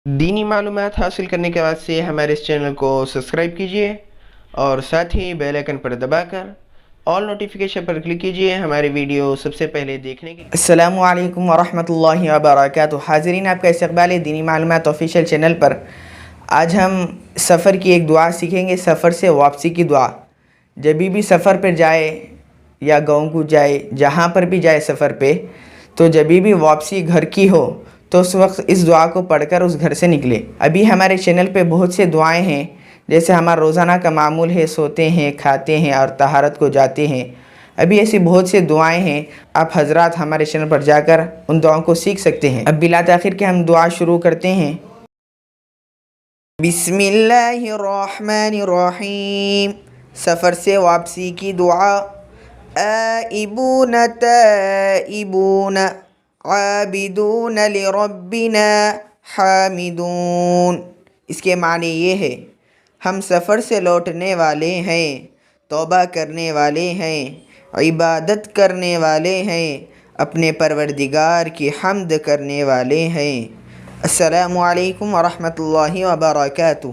دینی معلومات حاصل کرنے کے بعد سے ہمارے اس چینل کو سبسکرائب کیجئے اور ساتھ ہی بیل آئیکن پر دبا کر آل نوٹیفیکیشن پر کلک کیجئے ہمارے ویڈیو سب سے پہلے دیکھنے کے لیے۔ السلام علیکم ورحمۃ اللہ وبرکاتہ۔ حاضرین، آپ کا استقبال ہے دینی معلومات آفیشیل چینل پر۔ آج ہم سفر کی ایک دعا سیکھیں گے، سفر سے واپسی کی دعا۔ جب بھی سفر پر جائے یا گاؤں کو جائے، جہاں پر بھی جائے سفر پہ، تو جب بھی واپسی گھر کی ہو تو اس وقت اس دعا کو پڑھ کر اس گھر سے نکلے۔ ابھی ہمارے چینل پہ بہت سے دعائیں ہیں، جیسے ہمارا روزانہ کا معمول ہے، سوتے ہیں، کھاتے ہیں اور طہارت کو جاتے ہیں۔ ابھی ایسی بہت سے دعائیں ہیں، آپ حضرات ہمارے چینل پر جا کر ان دعاؤں کو سیکھ سکتے ہیں۔ اب بلا تاخیر کے ہم دعا شروع کرتے ہیں۔ بسم اللہ الرحمن الرحیم۔ سفر سے واپسی کی دعا۔ آئبون تائبون عابدون لربنا حامدون۔ اس کے معنی یہ ہے، ہم سفر سے لوٹنے والے ہیں، توبہ کرنے والے ہیں، عبادت کرنے والے ہیں، اپنے پروردگار کی حمد کرنے والے ہیں۔ السلام علیکم ورحمۃ اللہ وبرکاتہ۔